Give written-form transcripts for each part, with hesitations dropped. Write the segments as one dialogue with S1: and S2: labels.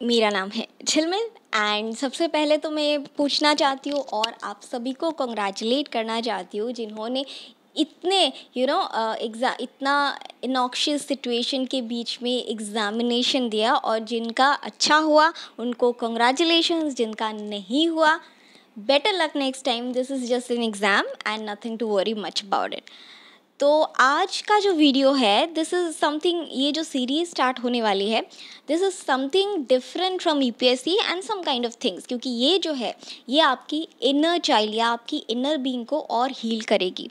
S1: मेरा नाम है झिलमिल एंड सबसे पहले तो मैं पूछना चाहती हूँ और आप सभी को कंग्रेचुलेट करना चाहती हूँ जिन्होंने इतने इतना इनॉक्शियस सिचुएशन के बीच में एग्ज़ामिनेशन दिया और जिनका अच्छा हुआ उनको कंग्रेचुलेशंस, जिनका नहीं हुआ better luck next time. This is just an exam and nothing to worry much about it. तो आज का जो वीडियो है दिस इज़ समथिंग, ये जो सीरीज़ स्टार्ट होने वाली है this is something different from UPSC and some kind of things, क्योंकि ये जो है ये आपकी इनर चाइल्ड या आपकी इनर बीइंग को और हील करेगी.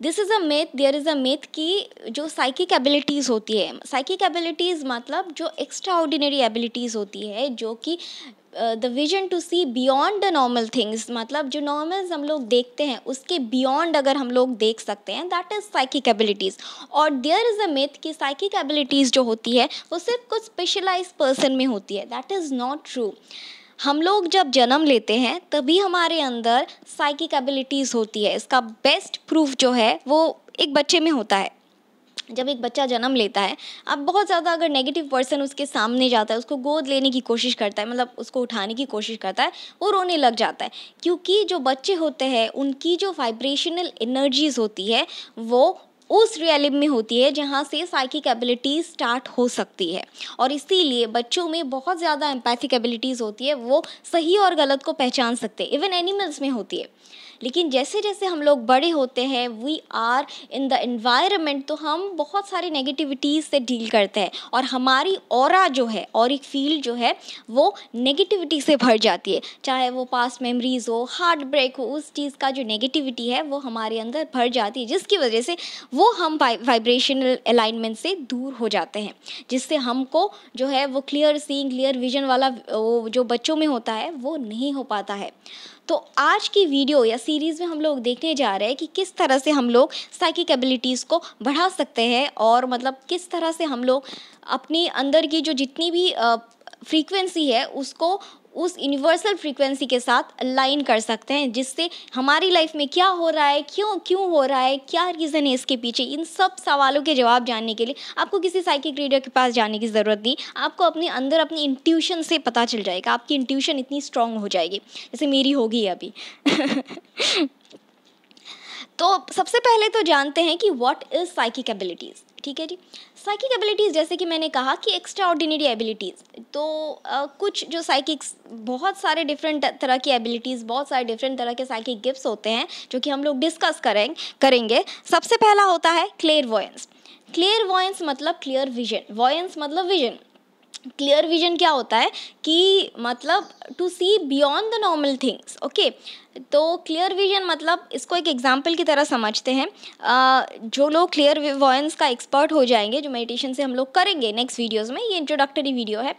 S1: This is a myth, there is a myth कि जो साइकिक एबिलिटीज़ होती है, साइकिक एबिलिटीज़ मतलब जो एक्स्ट्रा ऑर्डिनरी एबिलिटीज़ होती है, जो कि the vision to see beyond the normal things, मतलब जो नॉर्मल्स हम लोग देखते हैं उसके बियॉन्ड अगर हम लोग देख सकते हैं, दैट इज़ साइकिक एबिलिटीज़. और देयर इज़ अ मिथ कि साइकिक एबिलिटीज़ जो होती है वो सिर्फ कुछ स्पेशलाइज पर्सन में होती है. That is not true. हम लोग जब जन्म लेते हैं तभी हमारे अंदर साइकिक एबिलिटीज़ होती है. इसका बेस्ट प्रूफ जो है वो एक बच्चे में होता है. जब एक बच्चा जन्म लेता है, अब बहुत ज़्यादा अगर नेगेटिव पर्सन उसके सामने जाता है, उसको गोद लेने की कोशिश करता है, मतलब उसको उठाने की कोशिश करता है, वो रोने लग जाता है, क्योंकि जो बच्चे होते हैं उनकी जो वाइब्रेशनल एनर्जीज़ होती है वो उस रियलिम में होती है जहाँ से साइकिक एबिलिटीज़ स्टार्ट हो सकती है. और इसीलिए बच्चों में बहुत ज़्यादा एम्पैथिक एबिलिटीज़ होती है, वो सही और गलत को पहचान सकते हैं. इवन एनिमल्स में होती है. लेकिन जैसे जैसे हम लोग बड़े होते हैं, we are in the environment, तो हम बहुत सारी नेगेटिविटीज़ से डील करते हैं और हमारी ऑरा जो है, और एक फील्ड जो है वो नेगेटिविटी से भर जाती है. चाहे वो पास्ट मेमोरीज़ हो, हार्ट ब्रेक हो, उस चीज़ का जो नेगेटिविटी है वो हमारे अंदर भर जाती है, जिसकी वजह से वो हम वाइब्रेशनल अलाइनमेंट से दूर हो जाते हैं, जिससे हमको जो है वो क्लियर सीइंग, क्लियर विजन वाला वो जो बच्चों में होता है वो नहीं हो पाता है. तो आज की वीडियो या सीरीज़ में हम लोग देखने जा रहे हैं कि किस तरह से हम लोग साइकिक एबिलिटीज़ को बढ़ा सकते हैं, और मतलब किस तरह से हम लोग अपनी अंदर की जो जितनी भी फ्रीक्वेंसी है उसको उस यूनिवर्सल फ्रीक्वेंसी के साथ अलाइन कर सकते हैं, जिससे हमारी लाइफ में क्या हो रहा है, क्यों हो रहा है, क्या रीज़न है इसके पीछे, इन सब सवालों के जवाब जानने के लिए आपको किसी साइकिक रीडर के पास जाने की ज़रूरत नहीं. आपको अपने अंदर अपनी इंट्यूशन से पता चल जाएगा. आपकी इंट्यूशन इतनी स्ट्रांग हो जाएगी जैसे मेरी होगी अभी. तो सबसे पहले तो जानते हैं कि व्हाट इज़ साइकिक एबिलिटीज़. ठीक है जी. साइकिक एबिलिटीज़ जैसे कि मैंने कहा कि एक्स्ट्रा ऑर्डिनरी एबिलिटीज़, तो कुछ जो साइकिक्स, बहुत सारे डिफरेंट तरह की एबिलिटीज़, बहुत सारे डिफरेंट तरह के साइकिक गिफ्ट्स होते हैं जो कि हम लोग डिस्कस करेंगे. सबसे पहला होता है क्लियर वॉयंस. क्लियर वॉयंस मतलब क्लियर विजन, वॉयंस मतलब विजन. क्लियर विजन क्या होता है कि मतलब to see beyond the normal things. Okay, तो क्लियर विजन मतलब इसको एक एग्जांपल की तरह समझते हैं. जो लोग क्लियर वॉयंस का एक्सपर्ट हो जाएंगे, जो मेडिटेशन से हम लोग करेंगे नेक्स्ट वीडियोस में, ये इंट्रोडक्टरी वीडियो है.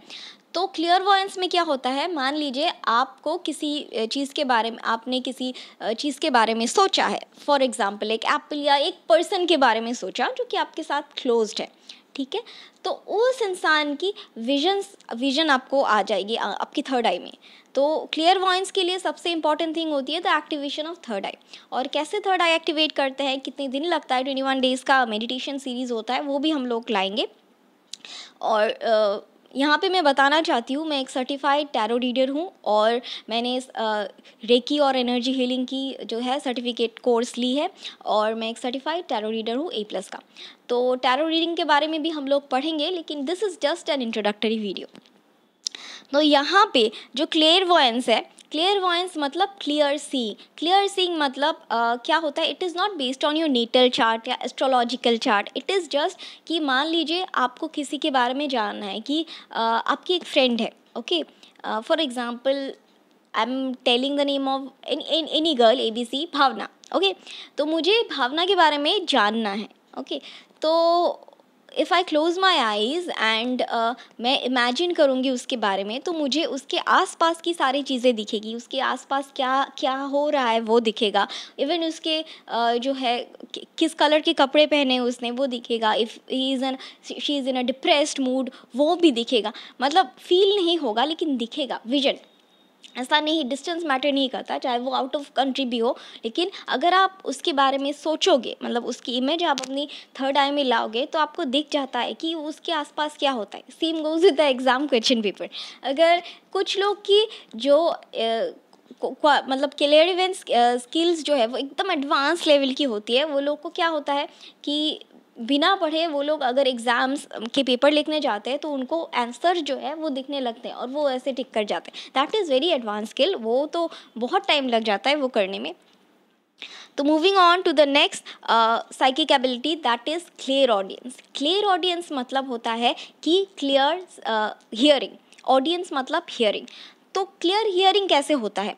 S1: तो क्लियर वॉयंस में क्या होता है, मान लीजिए आपको किसी चीज़ के बारे में, आपने किसी चीज़ के बारे में सोचा है. फॉर एग्जांपल एक एप्पल या एक पर्सन के बारे में सोचा जो कि आपके साथ क्लोज्ड है. ठीक है, तो उस इंसान की विजन आपको आ जाएगी आपकी थर्ड आई में. तो क्लियर वॉयंस के लिए सबसे इंपॉर्टेंट थिंग होती है द एक्टिवेशन ऑफ थर्ड आई. और कैसे थर्ड आई एक्टिवेट करते हैं, कितने दिन लगता है, 21 डेज़ का मेडिटेशन सीरीज़ होता है, वो भी हम लोग लाएंगे. और यहाँ पे मैं बताना चाहती हूँ, मैं एक सर्टिफाइड टैरो रीडर हूँ और मैंने रेकी और एनर्जी हीलिंग की जो है सर्टिफिकेट कोर्स ली है, और मैं एक सर्टिफाइड टैरो रीडर हूँ A+ का. तो टैरो रीडिंग के बारे में भी हम लोग पढ़ेंगे, लेकिन this is just an introductory video. तो यहाँ पे जो क्लियर वॉयंस है, क्लियर वॉयंस मतलब क्लियर सीइंग. क्लियर सीइंग मतलब क्या होता है, it is not based on your natal chart या astrological chart. It is just कि मान लीजिए आपको किसी के बारे में जानना है कि आपकी एक फ्रेंड है. Okay, for example I am telling the name of any girl ABC, Bhavna. Okay, तो मुझे भावना के बारे में जानना है. ओके, तो if I close my eyes and मैं इमेजिन करूँगी उसके बारे में, तो मुझे उसके आसपास की सारी चीज़ें दिखेगी. उसके आसपास क्या क्या हो रहा है वो दिखेगा. इवन उसके जो है किस कलर के कपड़े पहने हैं उसने वो दिखेगा. If she is in a depressed mood वो भी दिखेगा. मतलब फील नहीं होगा लेकिन दिखेगा, विजन. ऐसा नहीं, डिस्टेंस मैटर नहीं करता, चाहे वो आउट ऑफ कंट्री भी हो, लेकिन अगर आप उसके बारे में सोचोगे, मतलब उसकी इमेज आप अपनी थर्ड आई में लाओगे, तो आपको दिख जाता है कि उसके आसपास क्या होता है। Same goes with the exam question paper. अगर कुछ लोग की जो मतलब क्लियरेंस स्किल्स जो है वो एकदम एडवांस लेवल की होती है, वो लोग को क्या होता है कि बिना पढ़े वो लोग अगर एग्ज़ाम्स के पेपर लिखने जाते हैं तो उनको आंसर जो है वो दिखने लगते हैं और वो ऐसे टिक कर जाते हैं। That is very advance skill, वो तो बहुत टाइम लग जाता है वो करने में। तो moving on to the next psychic ability, that is clairaudience. Clairaudience मतलब होता है कि क्लियर हियरिंग, ऑडियंस मतलब हियरिंग। तो क्लियर हियरिंग कैसे होता है?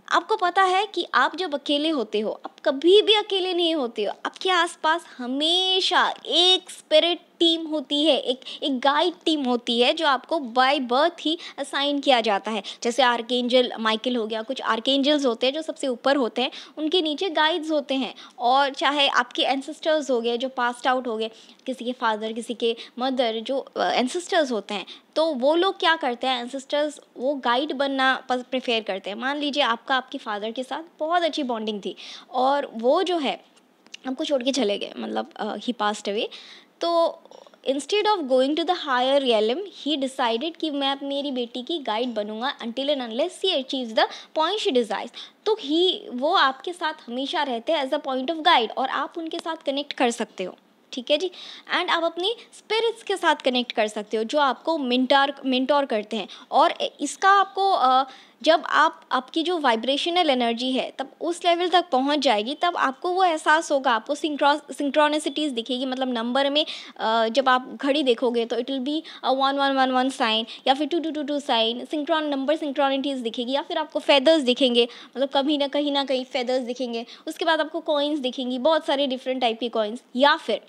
S1: आपको पता है कि आप जब अकेले होते हो, आप कभी भी अकेले नहीं होते हो, आपके आसपास हमेशा एक स्पिरिट टीम होती है, एक गाइड टीम होती है जो आपको बाय बर्थ ही असाइन किया जाता है। जैसे आर्कएंजल माइकल हो गया, कुछ आर्कएंजल्स होते हैं जो सबसे ऊपर होते हैं, उनके नीचे गाइड्स होते हैं। और चाहे आपके एंसेस्टर्स हो गए जो पास्ड आउट हो गए, किसी के फादर, किसी के मदर, जो एंसेस्टर्स होते हैं, तो वो लोग क्या करते हैं, एंसेस्टर्स वो गाइड बनना प्रेफर करते हैं। मान लीजिए आपकी फ़ादर के साथ बहुत अच्छी बॉन्डिंग थी और वो जो है आपको छोड़ के चले गए, मतलब ही पास्ट अवे। तो instead of going to the higher realm, he decided कि मैं मेरी बेटी की गाइड बनूंगा until and unless she achieves the point she desires. तो वो आपके साथ हमेशा रहते हैं as a point of guide, और आप उनके साथ कनेक्ट कर सकते हो, ठीक है जी। एंड आप अपनी स्पिरिट्स के साथ कनेक्ट कर सकते हो जो आपको मिंटोर करते हैं। और इसका आपको जब आपकी जो वाइब्रेशनल एनर्जी है तब उस लेवल तक पहुंच जाएगी, तब आपको वो एहसास होगा, आपको सिंक्रोनिसिटीज़ दिखेगी। मतलब नंबर में जब आप घड़ी देखोगे तो इट विल बी 1111 साइन, या फिर 2222 साइन, सिंक्रोनिटीज़ दिखेगी, या फिर आपको फेदर्स दिखेंगे, मतलब कहीं ना कहीं फेदर्स दिखेंगे। उसके बाद आपको कॉइन्स दिखेंगी, बहुत सारे डिफरेंट टाइप की कॉइन्स, या फिर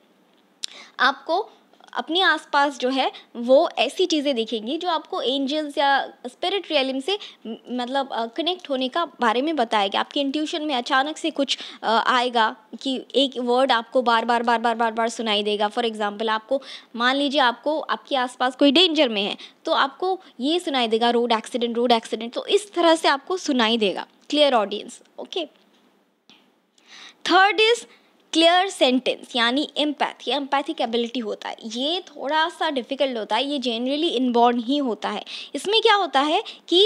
S1: आपको अपने आसपास जो है वो ऐसी चीज़ें दिखेंगी जो आपको एंजल्स या स्पिरिट रियलिम से मतलब कनेक्ट होने का बारे में बताएगा। आपके इंट्यूशन में अचानक से कुछ आएगा कि एक वर्ड आपको बार बार सुनाई देगा। फॉर एग्जांपल, आपको मान लीजिए आपको आपके आसपास कोई डेंजर में है, तो आपको ये सुनाई देगा रोड एक्सीडेंट, तो इस तरह से आपको सुनाई देगा। Clear audience, okay. Third is clear sentence, यानी एम्पैथ। ये एम्पैथिक एबिलिटी होता है, ये थोड़ा सा डिफिकल्ट होता है, ये जनरली इनबॉर्न ही होता है। इसमें क्या होता है कि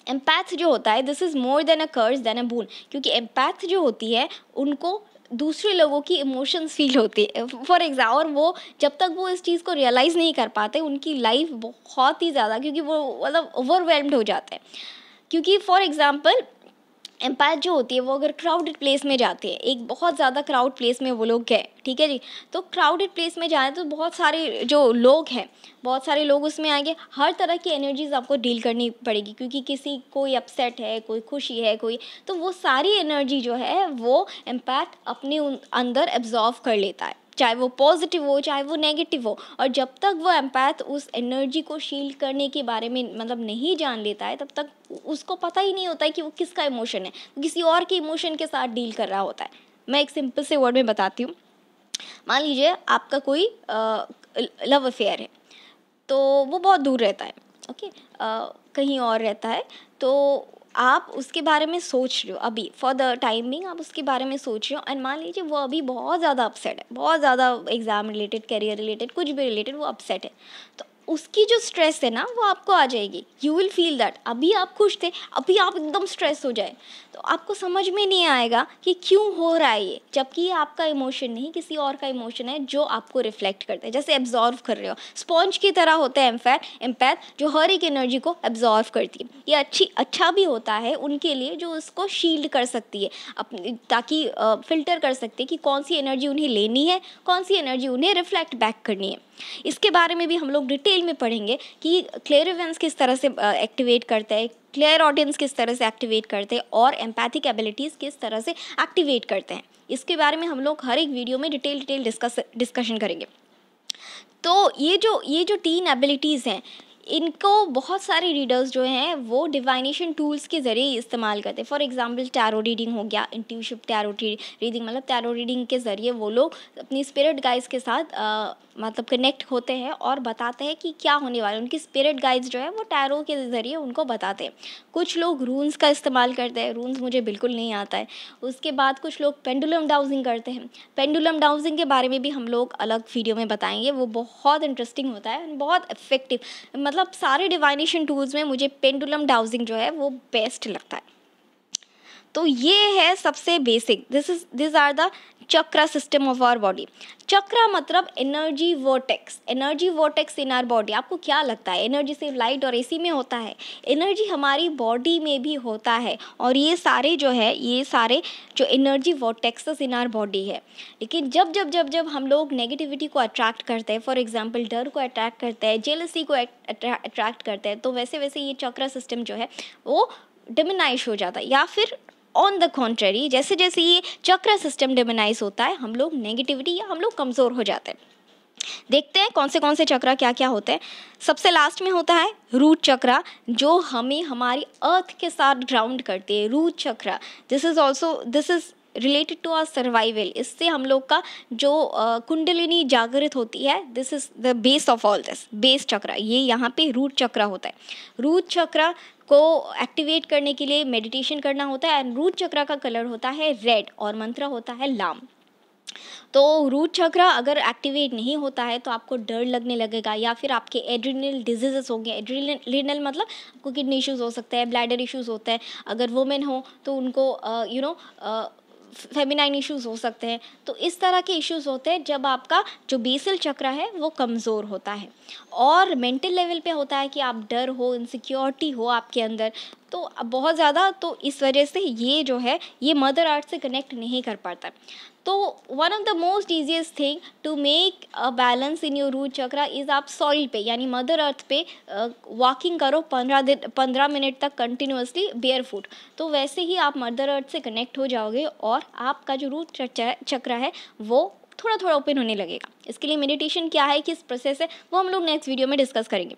S1: एम्पैथ जो होता है, this is more than a curse than a boon, क्योंकि एम्पैथ जो होती है उनको दूसरे लोगों की इमोशंस फील होती है। फॉर एग्जाम्पल, और वो जब तक वो इस चीज़ को रियलाइज़ नहीं कर पाते, उनकी लाइफ बहुत ही ज़्यादा, क्योंकि वो मतलब ओवरवेल्म्ड हो जाते हैं। क्योंकि फॉर एग्जाम्पल, एम्पायर जो होती है वो अगर क्राउडेड प्लेस में जाती है, एक बहुत ज़्यादा क्राउड प्लेस में वो लोग गए, ठीक है जी। तो क्राउडेड प्लेस में जाए तो बहुत सारे जो लोग हैं, बहुत सारे लोग उसमें आएंगे, हर तरह की एनर्जीज आपको डील करनी पड़ेगी, क्योंकि कोई अपसेट है, कोई खुशी है, तो वो सारी एनर्जी जो है वो एम्पैथ अपने अंदर एब्जॉर्व कर लेता है, चाहे वो पॉजिटिव हो चाहे वो नेगेटिव हो। और जब तक वो एम्पैथ उस एनर्जी को शील्ड करने के बारे में मतलब नहीं जान लेता है, तब तक उसको पता ही नहीं होता है कि वो किसका इमोशन है, किसी और के इमोशन के साथ डील कर रहा होता है। मैं एक सिंपल से वर्ड में बताती हूँ। मान लीजिए आपका कोई लव अफेयर है, तो वो बहुत दूर रहता है, ओके, कहीं और रहता है। तो आप उसके बारे में सोच रहे हो, अभी फॉर द टाइमिंग आप उसके बारे में सोच रहे हो, एंड मान लीजिए वो अभी बहुत ज़्यादा अपसेट है, बहुत ज़्यादा एग्ज़ाम रिलेटेड, करियर रिलेटेड, कुछ भी रिलेटेड वो अपसेट है। तो उसकी जो स्ट्रेस है ना वो आपको आ जाएगी, यू विल फील दैट। अभी आप खुश थे, अभी आप एकदम स्ट्रेस हो जाए, तो आपको समझ में नहीं आएगा कि क्यों हो रहा है ये, जबकि ये आपका इमोशन नहीं, किसी और का इमोशन है जो आपको रिफ्लेक्ट करता है, जैसे एब्जॉर्व कर रहे हो। स्पॉन्ज की तरह होता है एम्पैथ, जो हर एक एनर्जी को एब्जॉर्व करती है। ये अच्छा भी होता है उनके लिए जो उसको शील्ड कर सकती है अपनी, ताकि फिल्टर कर सकती है कि कौन सी एनर्जी उन्हें लेनी है, कौन सी एनर्जी उन्हें रिफ्लेक्ट बैक करनी है। इसके बारे में भी हम लोग डिटेल में पढ़ेंगे कि क्लियरेंस किस तरह से एक्टिवेट करता है, क्लियर ऑडियंस किस तरह से एक्टिवेट करते हैं, और एम्पैथिक एबिलिटीज़ किस तरह से एक्टिवेट करते हैं। इसके बारे में हम लोग हर एक वीडियो में डिटेल डिस्कशन करेंगे। तो ये जो 3 एबिलिटीज़ हैं, इनको बहुत सारे रीडर्स जो हैं वो डिवाइनेशन टूल्स के ज़रिए इस्तेमाल करते हैं। फॉर एग्जांपल टैरो रीडिंग हो गया, इंट्यूटिव टैरो रीडिंग, मतलब टैरो रीडिंग के ज़रिए वो लोग अपनी स्पिरिट गाइड्स के साथ मतलब कनेक्ट होते हैं और बताते हैं कि क्या होने वाला है। उनकी स्पिरिट गाइड्स जो है वो टैरो के ज़रिए उनको बताते हैं। कुछ लोग रून्स का इस्तेमाल करते हैं, रून्स मुझे बिल्कुल नहीं आता है। उसके बाद कुछ लोग पेंडुलम डाउजिंग करते हैं। पेंडुलम डाउजिंग के बारे में भी हम लोग अलग वीडियो में बताएंगे, वो बहुत इंटरेस्टिंग होता है, बहुत इफेक्टिव। मतलब सारे डिवाइनेशन टूल्स में मुझे पेंडुलम डाउजिंग जो है वो बेस्ट लगता है। तो ये है सबसे basic, this are the chakra system of our body. Chakra मतलब energy vortex, energy vortex in our body. आपको क्या लगता है एनर्जी सिर्फ लाइट और एसी में होता है? एनर्जी हमारी बॉडी में भी होता है, और ये सारे जो एनर्जी वोर्टेक्सेस इन आवर बॉडी है। लेकिन जब जब जब जब हम लोग नेगेटिविटी को अट्रैक्ट करते हैं, फॉर एग्जांपल डर को अट्रैक्ट करते हैं, जेलसी को अट्रैक्ट करते हैं, तो वैसे वैसे ये चक्रा सिस्टम जो है वो डिमिनाइश हो जाता है। या फिर ऑन द कॉन्ट्रेरी, जैसे जैसे ये चक्र सिस्टम डिमोनाइज होता है, हम लोग नेगेटिविटी या हम लोग कमज़ोर हो जाते हैं। देखते हैं कौन से चक्र क्या क्या होते हैं। सबसे लास्ट में होता है रूट चक्र, जो हमें हमारी अर्थ के साथ ग्राउंड करती है। Root chakra, this is related to our survival. इससे हम लोग का जो कुंडलिनी जागृत होती है, this is the base of all this. Base chakra ये यहाँ पे रूट चक्र होता है। रूट चक्र को एक्टिवेट करने के लिए मेडिटेशन करना होता है, एंड रूट चक्र का कलर होता है रेड और मंत्र होता है लाम। तो रूट चक्र अगर एक्टिवेट नहीं होता है तो आपको डर लगने लगेगा, या फिर आपके एड्रिनल डिजीजेस होंगे। एड्रिनल मतलब आपको किडनी इश्यूज़ हो सकते हैं, ब्लैडर इश्यूज़ होते हैं। अगर वुमेन हो तो उनको फेमिनाइन इश्यूज़ हो सकते हैं। तो इस तरह के इश्यूज़ होते हैं जब आपका जो बेसल चक्र है वो कमज़ोर होता है। और मेंटल लेवल पे होता है कि आप डर हो, इनसिक्योरिटी हो आपके अंदर, तो बहुत ज़्यादा, तो इस वजह से ये जो है ये मदर अर्थ से कनेक्ट नहीं कर पाता। तो one of the most easiest thing to make a balance in your root chakra is आप सॉइल पे यानी मदर अर्थ पे वॉकिंग करो 15 मिनट तक कंटिन्यूसली बेयर फुट। तो वैसे ही आप मदर अर्थ से कनेक्ट हो जाओगे और आपका जो रूट चक्र है वो थोड़ा थोड़ा ओपन होने लगेगा। इसके लिए मेडिटेशन क्या है, किस प्रोसेस है, वो हम लोग नेक्स्ट वीडियो में डिस्कस करेंगे।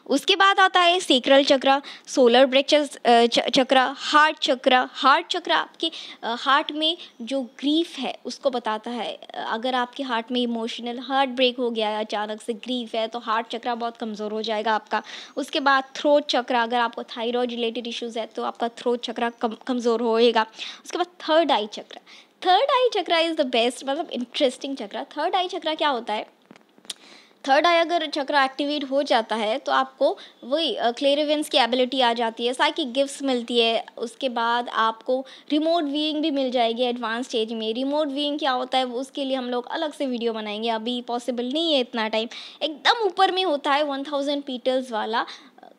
S1: उसके बाद आता है सेक्रल चक्र, सोलर ब्रेक्चर चक्र, हार्ट चक्र। हार्ट चक्र आपके हार्ट में जो ग्रीफ है उसको बताता है। अगर आपके हार्ट में इमोशनल हार्ट ब्रेक हो गया है, अचानक से ग्रीफ है, तो हार्ट चक्र बहुत कमज़ोर हो जाएगा आपका। उसके बाद थ्रोट चक्र, अगर आपको थायराइड रिलेटेड इश्यूज़ है तो आपका थ्रोट चक्र कमज़ोर होएगा। उसके बाद थर्ड आई चक्र। थर्ड आई चक्र इज़ द बेस्ट, मतलब इंटरेस्टिंग चक्र। थर्ड आई चक्र क्या होता है? थर्ड आई अगर चक्र एक्टिवेट हो जाता है तो आपको वही क्लेरिवेंस की एबिलिटी आ जाती है, साइकिक गिफ्ट्स मिलती है। उसके बाद आपको रिमोट व्यूइंग भी मिल जाएगी एडवांस स्टेज में। रिमोट व्यूइंग क्या होता है वो उसके लिए हम लोग अलग से वीडियो बनाएंगे, अभी पॉसिबल नहीं है इतना टाइम। एकदम ऊपर में होता है 1000 पीटल्स वाला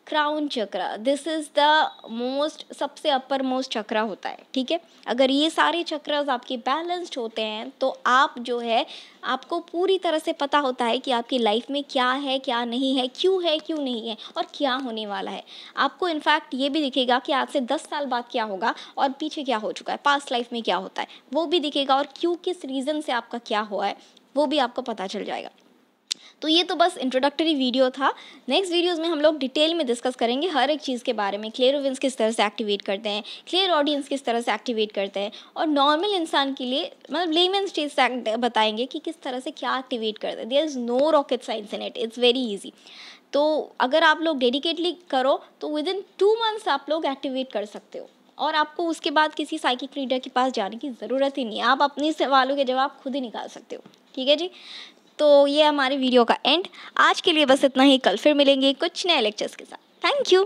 S1: क्राउन चक्र, दिस इज़ द मोस्ट, सबसे अपर मोस्ट चक्र होता है। ठीक है, अगर ये सारे चक्रास आपके बैलेंस्ड होते हैं तो आप जो है आपको पूरी तरह से पता होता है कि आपकी लाइफ में क्या है क्या नहीं है, क्यों है क्यों नहीं है, और क्या होने वाला है। आपको इनफैक्ट ये भी दिखेगा कि आज से 10 साल बाद क्या होगा और पीछे क्या हो चुका है, पास्ट लाइफ में क्या होता है वो भी दिखेगा, और क्यों, किस रीज़न से आपका क्या हुआ है वो भी आपको पता चल जाएगा। तो ये तो बस इंट्रोडक्टरी वीडियो था। नेक्स्ट वीडियोस में हम लोग डिटेल में डिस्कस करेंगे हर एक चीज़ के बारे में। क्लियरविंस किस तरह से एक्टिवेट करते हैं, क्लियर ऑडियंस किस तरह से एक्टिवेट करते हैं, और नॉर्मल इंसान के लिए मतलब लेमन स्टेज से बताएंगे कि किस तरह से क्या एक्टिवेट करते हैं। There is no rocket science in it, it's very easy. तो अगर आप लोग डेडिकेटली करो तो विद इन 2 मंथ्स आप लोग एक्टिवेट कर सकते हो, और आपको उसके बाद किसी साइकिक रीडर के पास जाने की ज़रूरत ही नहीं है। आप अपने सवालों के जवाब खुद ही निकाल सकते हो। ठीक है जी, तो ये हमारे वीडियो का एंड। आज के लिए बस इतना ही, कल फिर मिलेंगे कुछ नए लेक्चर्स के साथ। Thank you.